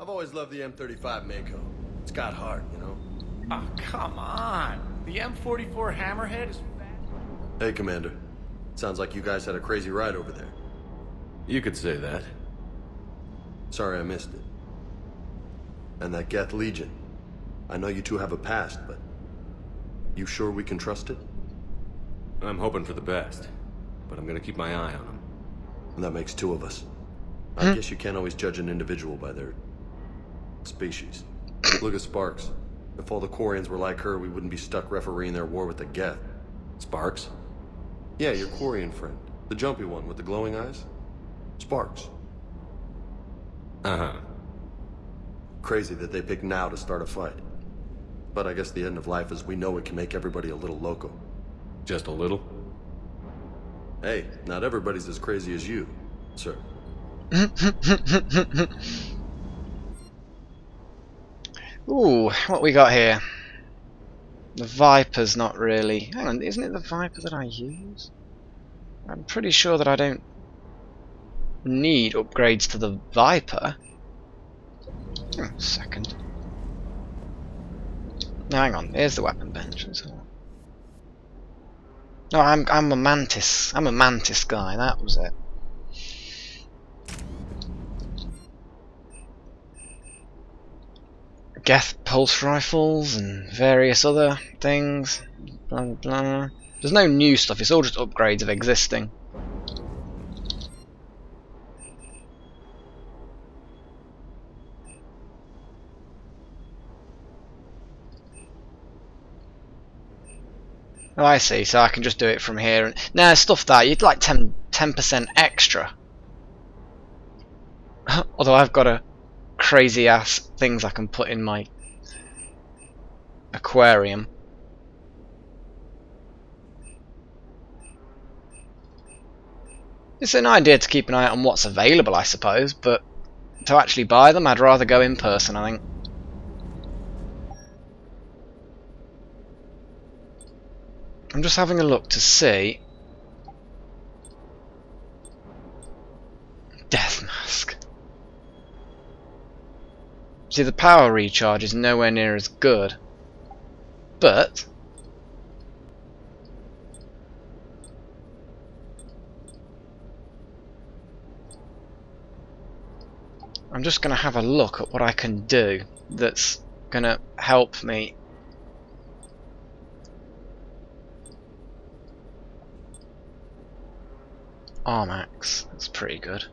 I've always loved the M35 Mako. It's got heart, you know? Oh, come on. The M44 Hammerhead is fast. Hey, Commander. Sounds like you guys had a crazy ride over there. You could say that. Sorry I missed it. And that Geth Legion. I know you two have a past, but... you sure we can trust it? I'm hoping for the best, but I'm gonna keep my eye on them. And that makes two of us. I guess you can't always judge an individual by their... species. Look at Sparks. If all the Quarians were like her, we wouldn't be stuck refereeing their war with the Geth. Sparks? Yeah, your Quarian friend. The jumpy one with the glowing eyes. Sparks. Uh-huh. Crazy that they pick now to start a fight. But I guess the end of life as we know it can make everybody a little loco. Just a little? Hey, not everybody's as crazy as you, sir. Ooh, what we got here? The Viper's not really... hang on, isn't it the Viper that I use? I'm pretty sure that I don't need upgrades to the Viper. Oh, second. No, hang on, here's the weapon bench. No, I'm a Mantis. I'm a Mantis guy, that was it. Geth pulse rifles and various other things. Blah blah. There's no new stuff, it's all just upgrades of existing. Oh, I see, so I can just do it from here. And nah, stuff that, you'd like 10% extra. Although I've got a crazy ass things I can put in my aquarium. It's an idea to keep an eye out on what's available, I suppose, but to actually buy them, I'd rather go in person, I think. I'm just having a look to see. Death Mask. See, the power recharge is nowhere near as good, but I'm just going to have a look at what I can do that's going to help me. Armax, that's pretty good.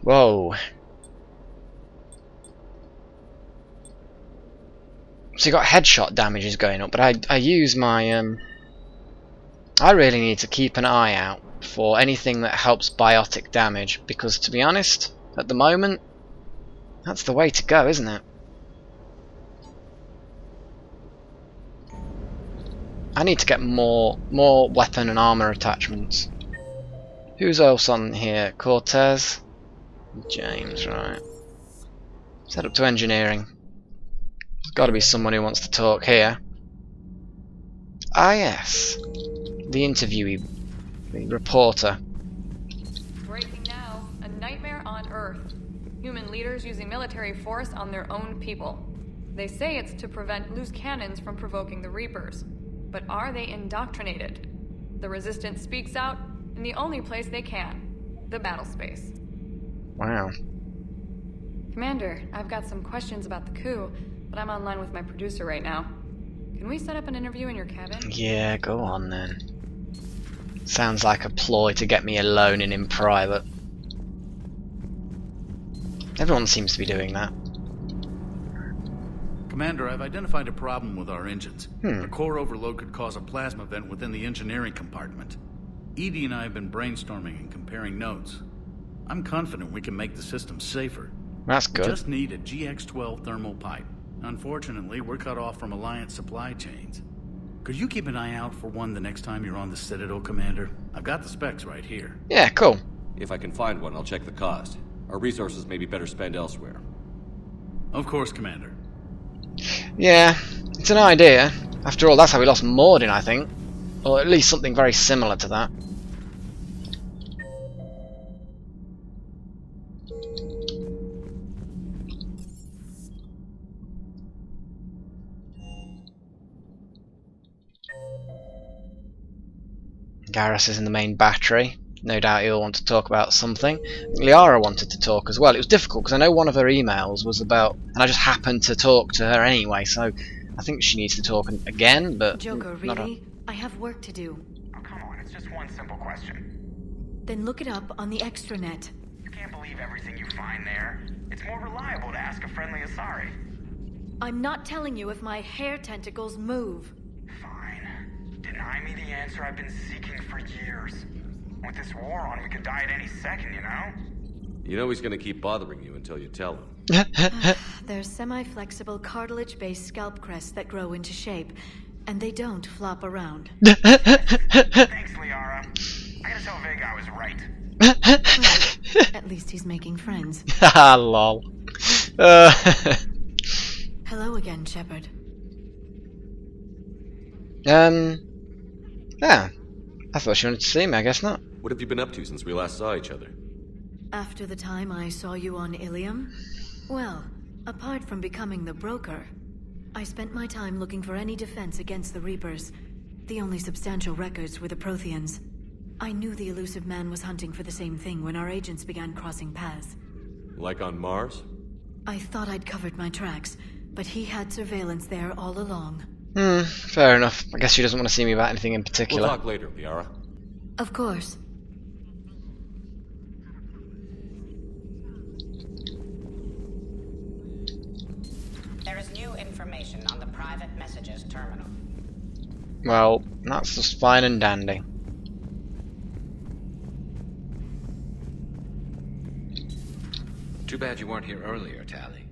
Whoa. So you got headshot damages going up, but I use my I really need to keep an eye out for anything that helps biotic damage, because to be honest, at the moment, that's the way to go, isn't it? I need to get more weapon and armor attachments. Who's else on here? Cortez? James, right. Set up to engineering. There's got to be someone who wants to talk here. Ah yes. The interviewee. The reporter. Breaking now. A nightmare on Earth. Human leaders using military force on their own people. They say it's to prevent loose cannons from provoking the Reapers. But are they indoctrinated? The Resistance speaks out in the only place they can. The battle space. Wow. Commander, I've got some questions about the coup, but I'm online with my producer right now. Can we set up an interview in your cabin? Yeah, go on then. Sounds like a ploy to get me alone and in private. Everyone seems to be doing that. Commander, I've identified a problem with our engines. A core overload could cause a plasma vent within the engineering compartment. Edie and I have been brainstorming and comparing notes. I'm confident we can make the system safer. That's We good. just need a GX-12 thermal pipe. Unfortunately, we're cut off from Alliance supply chains. Could you keep an eye out for one the next time you're on the Citadel, Commander? I've got the specs right here. Yeah, cool. If I can find one, I'll check the cost. Our resources may be better spent elsewhere. Of course, Commander. Yeah, it's an idea. After all, that's how we lost Mordin, I think. Or at least something very similar to that. Garrus is in the main battery. No doubt he'll want to talk about something. Liara wanted to talk as well. It was difficult because I know one of her emails was about, and I just happened to talk to her anyway, so I think she needs to talk again, but... Joker, really? I have work to do. Oh, come on, it's just one simple question. Then look it up on the extranet. You can't believe everything you find there. It's more reliable to ask a friendly Asari. I'm not telling you if my hair tentacles move. Fine. Deny me the answer I've been seeking for years. With this war on, we could die at any second, you know? You know he's gonna keep bothering you until you tell him. They're semi-flexible cartilage-based scalp crests that grow into shape, and they don't flop around. Thanks, Liara. I gotta tell Vega I was right. Well, at least he's making friends. Haha, lol. Hello again, Shepard. Yeah. I thought she wanted to see me, I guess not. What have you been up to since we last saw each other? After the time I saw you on Ilium? Well, apart from becoming the broker, I spent my time looking for any defense against the Reapers. The only substantial records were the Protheans. I knew the elusive man was hunting for the same thing when our agents began crossing paths. Like on Mars? I thought I'd covered my tracks, but he had surveillance there all along. Fair enough. I guess she doesn't want to see me about anything in particular. We'll talk later, Liara. Of course. There is new information on the private messages terminal. Well, that's just fine and dandy. Too bad you weren't here earlier, Tali.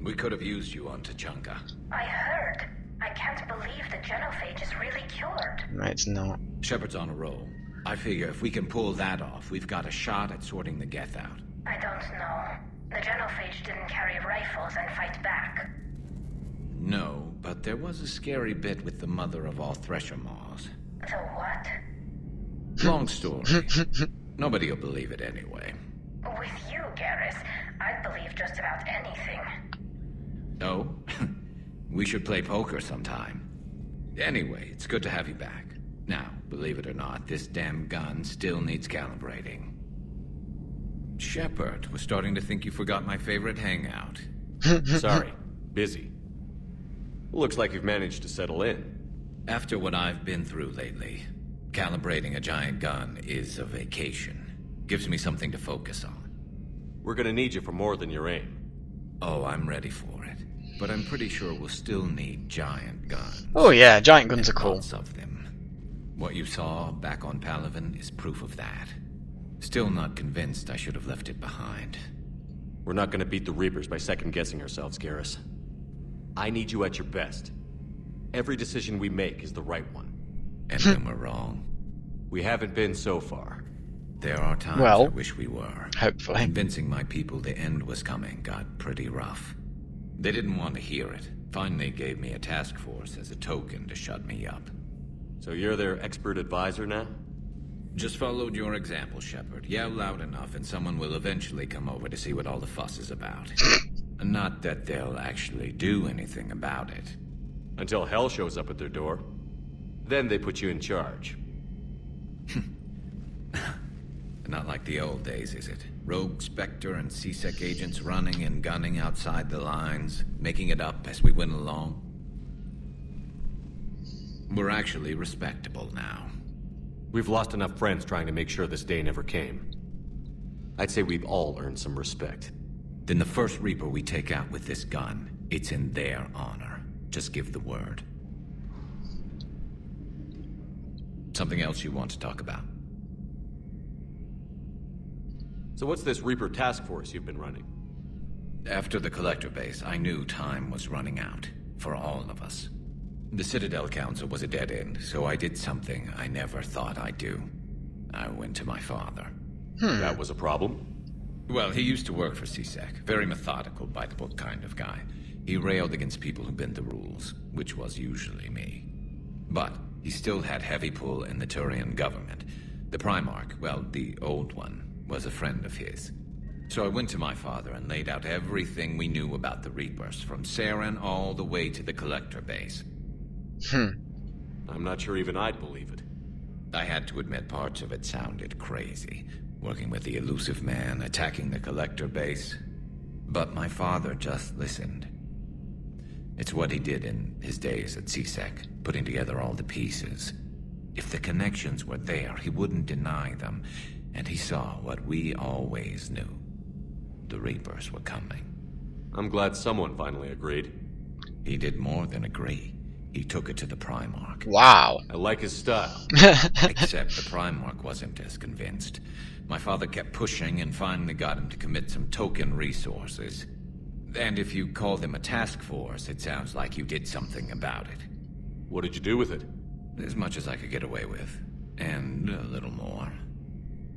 We could have used you on Tachanka. I heard. I can't believe the genophage is really cured. No, it's not. Shepard's on a roll. I figure if we can pull that off, we've got a shot at sorting the Geth out. I don't know. The genophage didn't carry rifles and fight back. No, but there was a scary bit with the mother of all Thresher Maws. So what? Long story. Nobody will believe it anyway. With you, Garrus, I'd believe just about anything. Oh? We should play poker sometime. Anyway, it's good to have you back. Now, believe it or not, this damn gun still needs calibrating. Shepard was starting to think you forgot my favorite hangout. Sorry. Busy. Looks like you've managed to settle in. After what I've been through lately, calibrating a giant gun is a vacation. Gives me something to focus on. We're gonna need you for more than your aim. Oh, I'm ready for it. But I'm pretty sure we'll still need giant guns. Oh yeah, giant guns are cool. Lots of them. What you saw back on Palaven is proof of that. Still not convinced I should have left it behind. We're not gonna beat the Reapers by second-guessing ourselves, Garrus. I need you at your best. Every decision we make is the right one. And when we're wrong? We haven't been so far. There are times Well, I wish we were. hopefully. Convincing my people the end was coming got pretty rough. They didn't want to hear it. Finally gave me a task force as a token to shut me up. So you're their expert advisor now? Just followed your example, Shepard. Yell loud enough and someone will eventually come over to see what all the fuss is about. Not that they'll actually do anything about it. Until hell shows up at their door. Then they put you in charge. Not like the old days, is it? Rogue Spectre and C-Sec agents running and gunning outside the lines, making it up as we went along. We're actually respectable now. We've lost enough friends trying to make sure this day never came. I'd say we've all earned some respect. Then the first Reaper we take out with this gun, it's in their honor. Just give the word. Something else you want to talk about? So what's this Reaper task force you've been running? After the Collector base, I knew time was running out. For all of us. The Citadel Council was a dead end, so I did something I never thought I'd do. I went to my father. That was a problem? Well, he used to work for C-Sec. Very methodical, by-the-book kind of guy. He railed against people who bent the rules, which was usually me. But he still had heavy pull in the Turian government. The Primarch, well, the old one, was a friend of his. So I went to my father and laid out everything we knew about the Reapers, from Saren all the way to the Collector base. I'm not sure even I'd believe it. I had to admit parts of it sounded crazy. Working with the elusive man, attacking the collector base. But my father just listened. It's what he did in his days at CSEC, putting together all the pieces. If the connections were there, he wouldn't deny them. And he saw what we always knew. The Reapers were coming. I'm glad someone finally agreed. He did more than agree. He took it to the Primarch. Wow. I like his style. Except the Primarch wasn't as convinced. My father kept pushing and finally got him to commit some token resources. And if you call them a task force, it sounds like you did something about it. What did you do with it? As much as I could get away with. And a little more.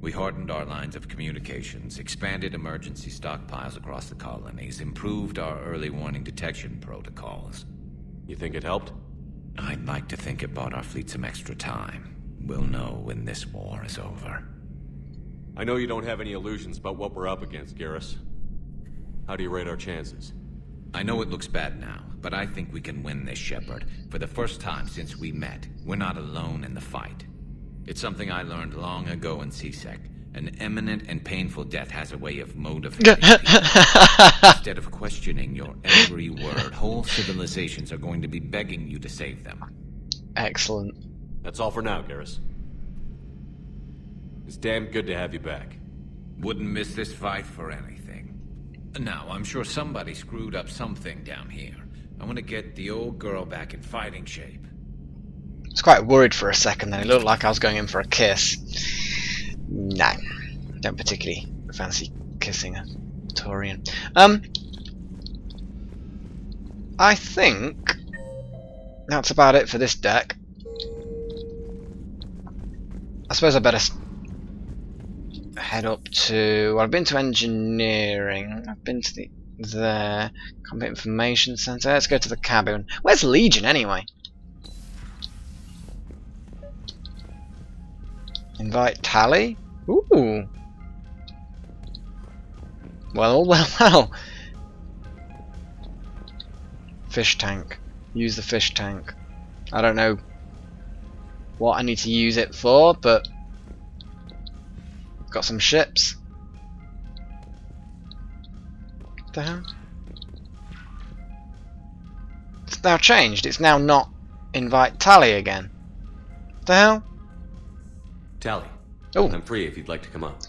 We hardened our lines of communications, expanded emergency stockpiles across the colonies, improved our early warning detection protocols. You think it helped? I'd like to think it bought our fleet some extra time. We'll know when this war is over. I know you don't have any illusions about what we're up against, Garrus. How do you rate our chances? I know it looks bad now, but I think we can win this, Shepard. For the first time since we met, we're not alone in the fight. It's something I learned long ago in CSEC. An imminent and painful death has a way of motivating people. Instead of questioning your every word, whole civilizations are going to be begging you to save them. Excellent. That's all for now, Garrus. It's damn good to have you back. Wouldn't miss this fight for anything. Now, I'm sure somebody screwed up something down here. I want to get the old girl back in fighting shape. I was quite worried for a second then. It looked like I was going in for a kiss. No. Don't particularly fancy kissing a Turian. I think that's about it for this deck. I suppose I better head up to... Well, I've been to engineering. I've been to there. Combat information center. Let's go to the cabin. Where's Legion anyway? Invite Tali? Ooh. Well. Fish tank. Use the fish tank. I don't know what I need to use it for, but got some ships. What the hell? It's now changed. It's now not invite Tali again. What the hell? Tali. Oh. I'm free if you'd like to come up.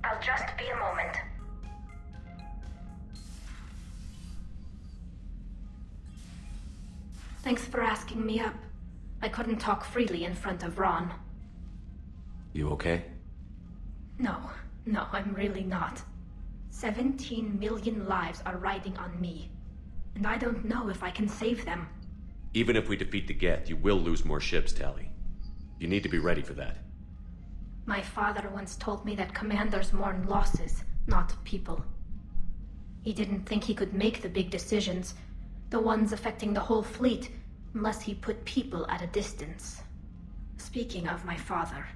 I'll just be a moment. Thanks for asking me up. I couldn't talk freely in front of Ron. You okay? No, I'm really not. 17 million lives are riding on me. And I don't know if I can save them. Even if we defeat the Geth, you will lose more ships, Tali. You need to be ready for that. My father once told me that commanders mourn losses, not people. He didn't think he could make the big decisions, the ones affecting the whole fleet, unless he put people at a distance. Speaking of my father,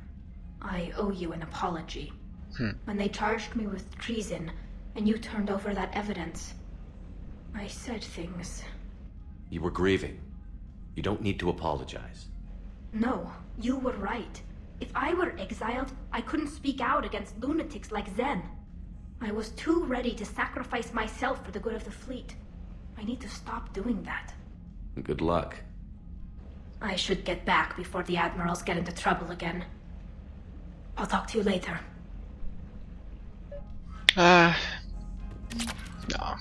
I owe you an apology. When they charged me with treason, and you turned over that evidence, I said things. You were grieving. You don't need to apologize. No, you were right. If I were exiled, I couldn't speak out against lunatics like Zen. I was too ready to sacrifice myself for the good of the fleet. I need to stop doing that. Good luck. I should get back before the admirals get into trouble again. I'll talk to you later. No,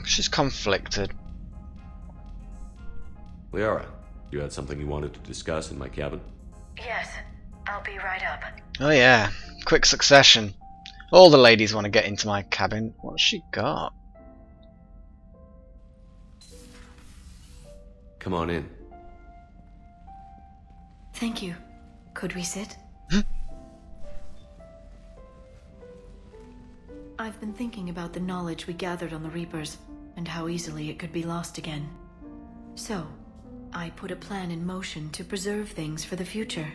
she's conflicted. Liara, you had something you wanted to discuss in my cabin? Yes, I'll be right up. Oh yeah, quick succession. All the ladies want to get into my cabin. What's she got? Come on in. Thank you. Could we sit? I've been thinking about the knowledge we gathered on the Reapers, and how easily it could be lost again. So, I put a plan in motion to preserve things for the future.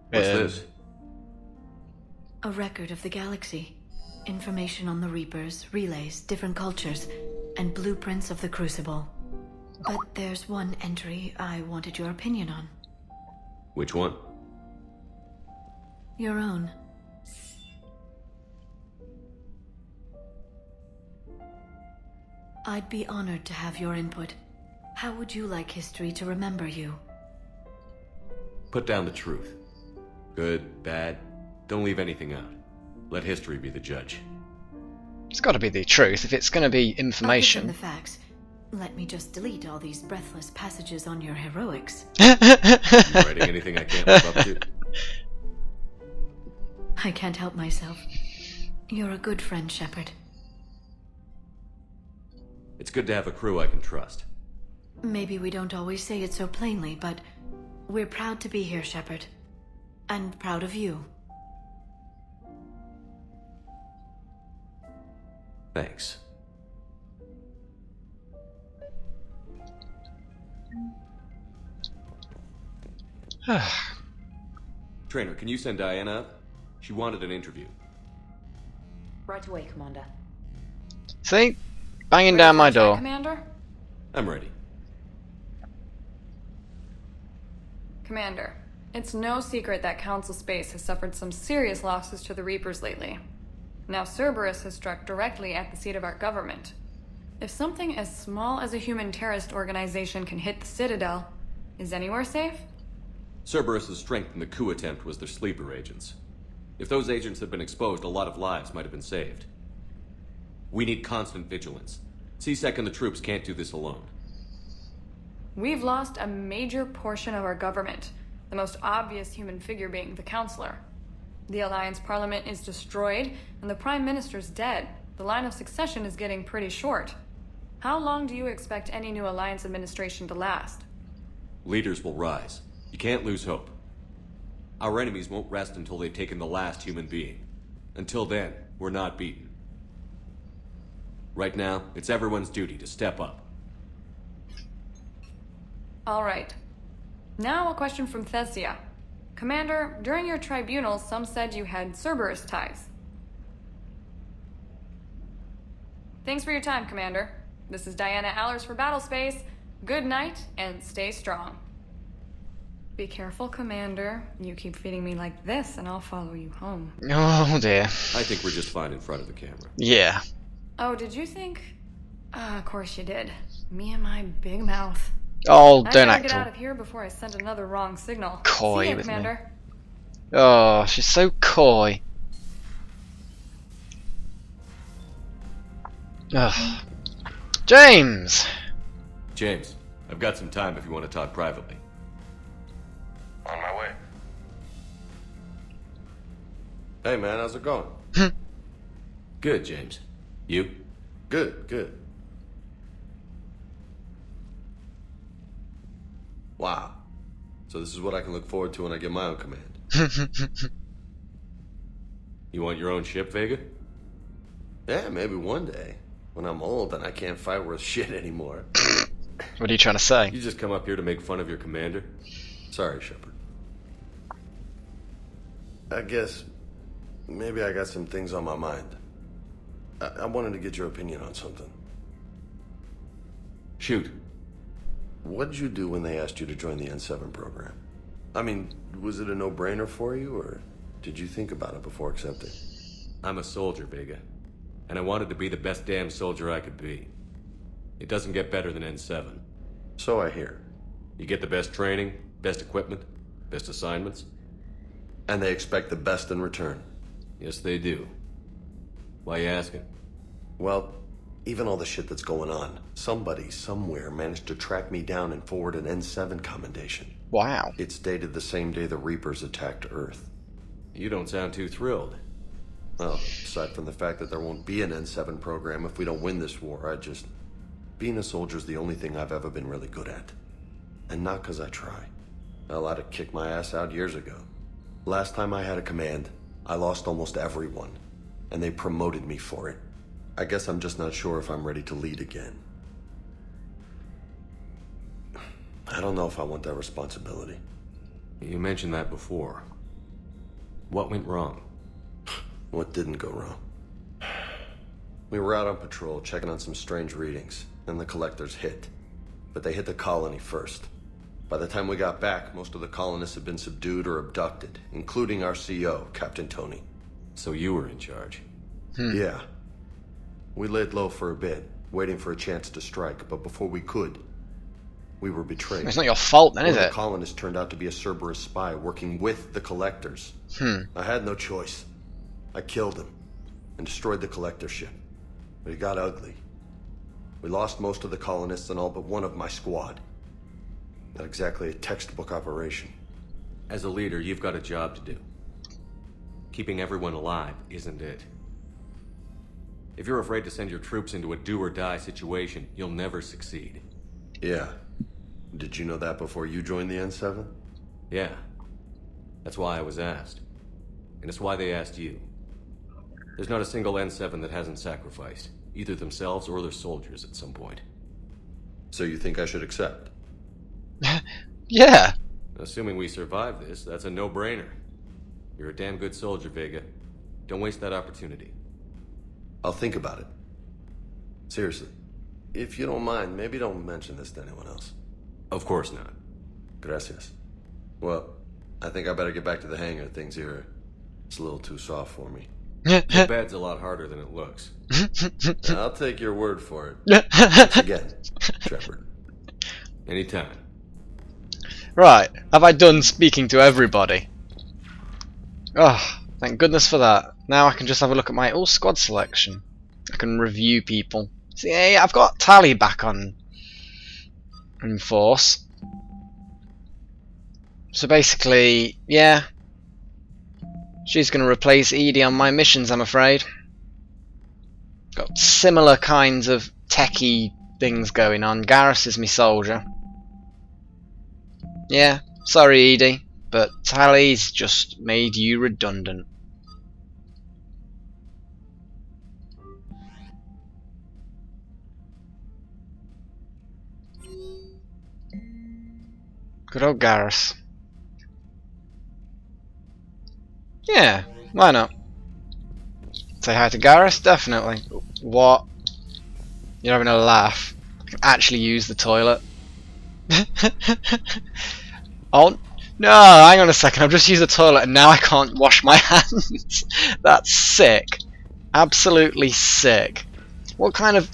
What's this? A record of the galaxy. Information on the Reapers, relays, different cultures. and blueprints of the Crucible. But there's one entry I wanted your opinion on. Which one? Your own. I'd be honored to have your input. How would you like history to remember you? Put down the truth. Good, bad, don't leave anything out. Let history be the judge. It's got to be the truth if it's going to be information. Other than the facts, let me just delete all these breathless passages on your heroics. You writing anything I can't live up to? I can't help myself. You're a good friend, Shepard. It's good to have a crew I can trust. Maybe we don't always say it so plainly, but we're proud to be here, Shepard. And proud of you. Thanks. Trainer, can you send Diana up? She wanted an interview. Right away, Commander. See? Banging down my door. Commander? I'm ready. Commander, it's no secret that Council Space has suffered some serious losses to the Reapers lately. Now Cerberus has struck directly at the seat of our government. If something as small as a human terrorist organization can hit the Citadel, is anywhere safe? Cerberus' strength in the coup attempt was their sleeper agents. If those agents had been exposed, a lot of lives might have been saved. We need constant vigilance. C-Sec and the troops can't do this alone. We've lost a major portion of our government, the most obvious human figure being the Counselor. The Alliance Parliament is destroyed, and the Prime Minister's dead. The line of succession is getting pretty short. How long do you expect any new Alliance administration to last? Leaders will rise. You can't lose hope. Our enemies won't rest until they've taken the last human being. Until then, we're not beaten. Right now, it's everyone's duty to step up. All right. Now a question from Thesia. Commander, during your tribunal, some said you had Cerberus ties. Thanks for your time, Commander. This is Diana Allers for Battlespace. Good night, and stay strong. Be careful, Commander. You keep feeding me like this, and I'll follow you home. Oh dear. I think we're just fine in front of the camera. Yeah. Oh, did you think? Of course you did. Me and my big mouth. Oh, I don't gotta act get all out of here before I send another wrong signal. coy See you, with me. Commander. Oh, she's so coy. Ugh. James! James, I've got some time if you want to talk privately. On my way. Hey man, how's it going? Good, James. You? Good, good. Wow. So this is what I can look forward to when I get my own command. You want your own ship, Vega? Yeah, maybe one day. When I'm old and I can't fight worth shit anymore. What are you trying to say? You just come up here to make fun of your commander? Sorry, Shepard. I guess maybe I got some things on my mind. I wanted to get your opinion on something. Shoot. What did you do when they asked you to join the N7 program? I mean, was it a no-brainer for you, or did you think about it before accepting? I'm a soldier, Vega. And I wanted to be the best damn soldier I could be. It doesn't get better than N7. So I hear. You get the best training, best equipment, best assignments. And they expect the best in return. Yes, they do. Why you asking? Well, even all the shit that's going on, somebody somewhere managed to track me down and forward an N7 commendation. Wow. It's dated the same day the Reapers attacked Earth. You don't sound too thrilled. Well, aside from the fact that there won't be an N7 program if we don't win this war, being a soldier's the only thing I've ever been really good at. And not because I try. Hell, I'd have kicked my ass out years ago. Last time I had a command, I lost almost everyone. And they promoted me for it. I guess I'm just not sure if I'm ready to lead again. I don't know if I want that responsibility. You mentioned that before. What went wrong? What didn't go wrong? We were out on patrol, checking on some strange readings, and the collectors hit. But they hit the colony first. By the time we got back, most of the colonists had been subdued or abducted, including our CO, Captain Tony. So you were in charge? Yeah. We laid low for a bit, waiting for a chance to strike, but before we could, we were betrayed. It's not your fault then, is One of it? the colonists turned out to be a Cerberus spy working with the collectors. I had no choice. I killed him and destroyed the collector ship. But it got ugly. We lost most of the colonists and all but one of my squad. Not exactly a textbook operation. As a leader, you've got a job to do. Keeping everyone alive isn't it. If you're afraid to send your troops into a do-or-die situation, you'll never succeed. Yeah. Did you know that before you joined the N7? Yeah. That's why I was asked. And it's why they asked you. There's not a single N7 that hasn't sacrificed, either themselves or their soldiers at some point. So you think I should accept? Yeah. Assuming we survive this, that's a no-brainer. You're a damn good soldier, Vega. Don't waste that opportunity. I'll think about it. Seriously. If you don't mind, maybe don't mention this to anyone else. Of course not. Gracias. Well, I think I better get back to the hangar. Things here, it's a little too soft for me. The bed's a lot harder than it looks. I'll take your word for it. Thanks again, Shepard. Anytime. Right, have I done speaking to everybody? Oh, thank goodness for that. Now I can just have a look at my squad selection. I can review people. See, hey, I've got Tali back on in force. So basically, yeah, she's going to replace Edie on my missions, I'm afraid. Got similar kinds of techie things going on. Garrus is my soldier. Yeah, sorry Edie, but Tali's just made you redundant. Good old Garrus. Yeah, why not? Say hi to Garrus? Definitely. What? You're having a laugh. I can actually use the toilet. Oh, no, hang on a second. I've just used the toilet and now I can't wash my hands. That's sick. Absolutely sick. What kind of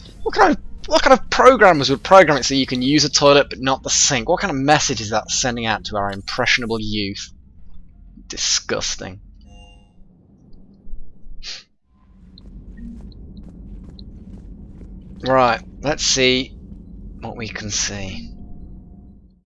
programmers would program it so you can use a toilet but not the sink? What kind of message is that sending out to our impressionable youth? Disgusting. Right, let's see what we can see.